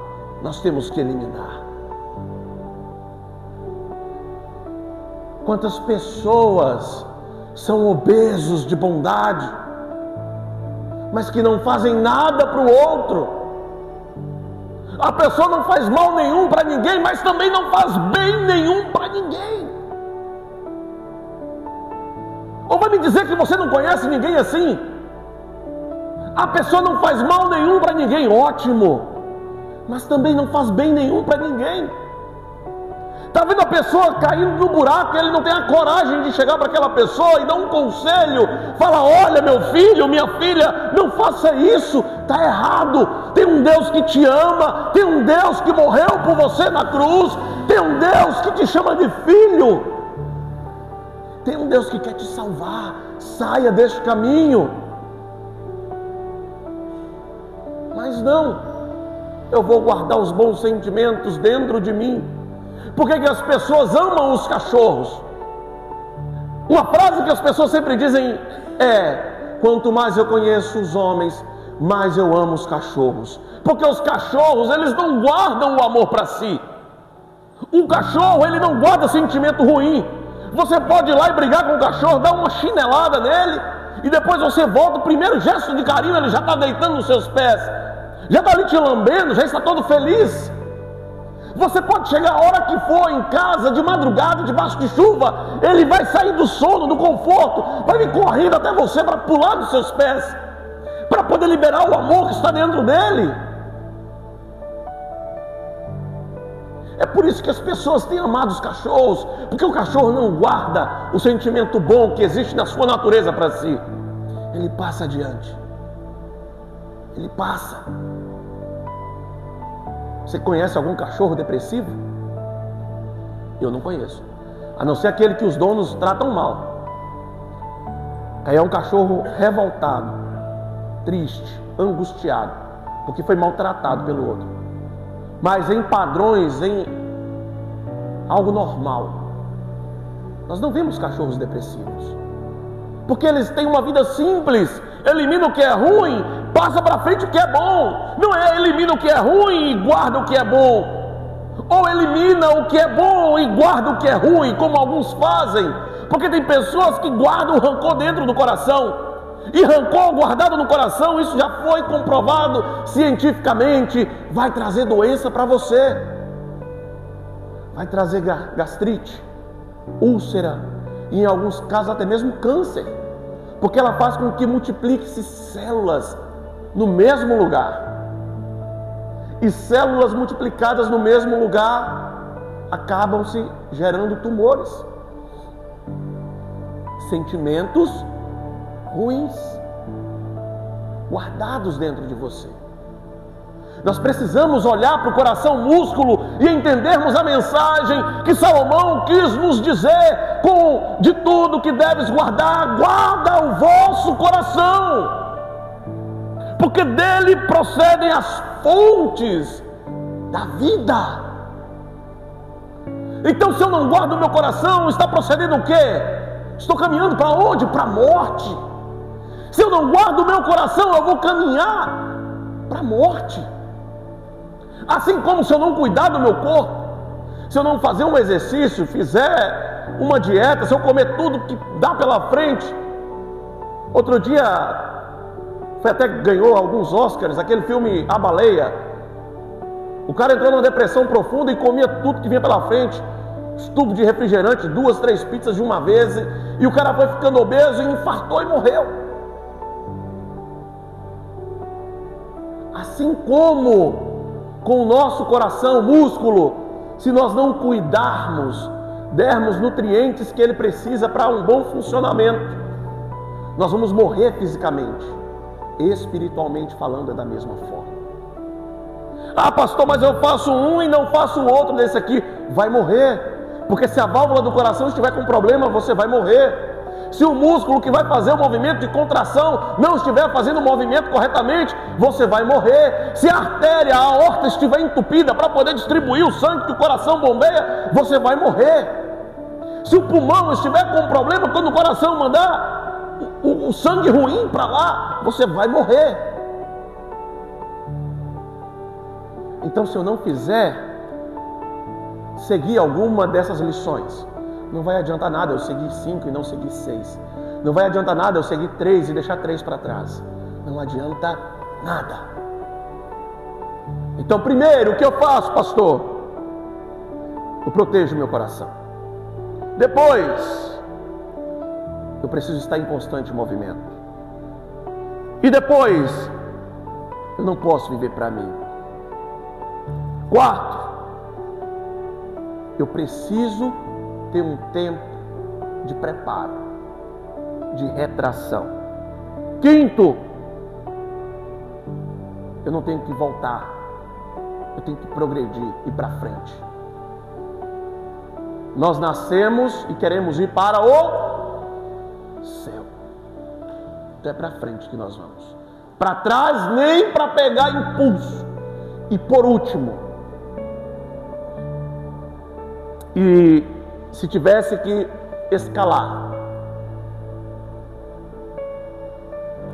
S1: nós temos que eliminar. Quantas pessoas são obesos de bondade, mas que não fazem nada para o outro. A pessoa não faz mal nenhum para ninguém, mas também não faz bem nenhum para ninguém. Ou vai me dizer que você não conhece ninguém assim? A pessoa não faz mal nenhum para ninguém, ótimo, mas também não faz bem nenhum para ninguém. Está vendo a pessoa caindo no buraco, ele não tem a coragem de chegar para aquela pessoa e dar um conselho, fala: olha, meu filho, minha filha, não faça isso, está errado. Tem um Deus que te ama, tem um Deus que morreu por você na cruz, tem um Deus que te chama de filho, tem um Deus que quer te salvar. Saia deste caminho. Mas não, eu vou guardar os bons sentimentos dentro de mim. Por que as pessoas amam os cachorros? Uma frase que as pessoas sempre dizem é: quanto mais eu conheço os homens, mais eu amo os cachorros. Porque os cachorros, eles não guardam o amor para si. Um cachorro, ele não guarda sentimento ruim. Você pode ir lá e brigar com o cachorro, dar uma chinelada nele, e depois você volta, o primeiro gesto de carinho, ele já está deitando nos seus pés, já está ali te lambendo, já está todo feliz. Você pode chegar a hora que for em casa, de madrugada, debaixo de chuva, ele vai sair do sono, do conforto, vai vir correndo até você para pular dos seus pés, para poder liberar o amor que está dentro dele. É por isso que as pessoas têm amado os cachorros, porque o cachorro não guarda o sentimento bom que existe na sua natureza para si. Ele passa adiante. Ele passa. Você conhece algum cachorro depressivo? Eu não conheço. A não ser aquele que os donos tratam mal. Aí é um cachorro revoltado, triste, angustiado, porque foi maltratado pelo outro. Mas em padrões, em algo normal, nós não vemos cachorros depressivos, porque eles têm uma vida simples. Elimina o que é ruim, passa para frente o que é bom. Não é elimina o que é ruim e guarda o que é bom, ou elimina o que é bom e guarda o que é ruim, como alguns fazem. Porque tem pessoas que guardam o rancor dentro do coração, e rancor guardado no coração, isso já foi comprovado cientificamente, vai trazer doença para você, vai trazer gastrite, úlcera, e em alguns casos até mesmo câncer, porque ela faz com que multiplique-se células no mesmo lugar, e células multiplicadas no mesmo lugar acabam se gerando tumores, sentimentos ruins guardados dentro de você. Nós precisamos olhar para o coração músculo e entendermos a mensagem que Salomão quis nos dizer: de tudo que deves guardar, guarda o vosso coração, porque dele procedem as fontes da vida. Então, se eu não guardo o meu coração, está procedendo o quê? Estou caminhando para onde? Para a morte. Se eu não guardo o meu coração, eu vou caminhar para a morte. Assim como se eu não cuidar do meu corpo, se eu não fazer um exercício, fizer uma dieta, se eu comer tudo que dá pela frente. Outro dia, foi até que ganhou alguns Oscars, aquele filme A Baleia. O cara entrou numa depressão profunda e comia tudo que vinha pela frente. Tubo de refrigerante, 2, 3 pizzas de uma vez, e o cara foi ficando obeso e infartou e morreu. Assim como com o nosso coração, músculo, se nós não cuidarmos, dermos nutrientes que ele precisa para um bom funcionamento, nós vamos morrer fisicamente. Espiritualmente falando, é da mesma forma. Ah, pastor, mas eu faço um e não faço o outro desse aqui. Vai morrer, Porque se a válvula do coração estiver com problema, você vai morrer. Se o músculo que vai fazer o movimento de contração não estiver fazendo o movimento corretamente, você vai morrer. Se a artéria, a aorta estiver entupida para poder distribuir o sangue que o coração bombeia, você vai morrer. Se o pulmão estiver com problema, quando o coração mandar o sangue ruim para lá, você vai morrer. Então, se eu não fizer seguir alguma dessas lições, não vai adiantar nada eu seguir 5 e não seguir 6. Não vai adiantar nada eu seguir 3 e deixar 3 para trás. Não adianta nada. Então, primeiro, o que eu faço, pastor? Eu protejo meu coração. Depois, eu preciso estar em constante movimento. E depois, eu não posso viver para mim. Quarto, eu preciso ter um tempo de preparo, de retração. Quinto, eu não tenho que voltar, eu tenho que progredir, ir para frente. Nós nascemos e queremos ir para o céu. Então é para frente que nós vamos. Para trás nem para pegar impulso. E por último, e se tivesse que escalar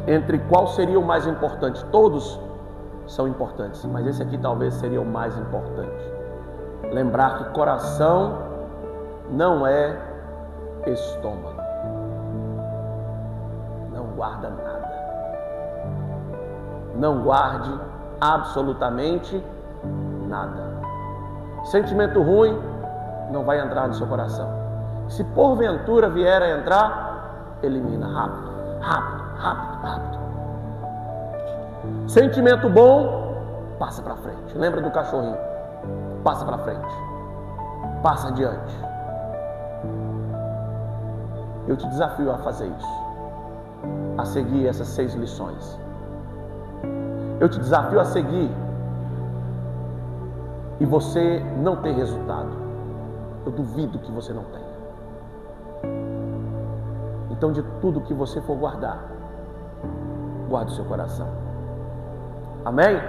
S1: entre qual seria o mais importante, todos são importantes, mas esse aqui talvez seria o mais importante. Lembrar que coração não é estômago, não guarda nada, não guarde absolutamente nada. Sentimento ruim não vai entrar no seu coração. Se porventura vier a entrar, elimina rápido, rápido, rápido, rápido. Sentimento bom, passa para frente. Lembra do cachorrinho? Passa para frente, passa adiante. Eu te desafio a fazer isso, a seguir essas 6 lições. Eu te desafio a seguir e você não ter resultado. Eu duvido que você não tenha. Então, de tudo que você for guardar, guarde o seu coração. Amém?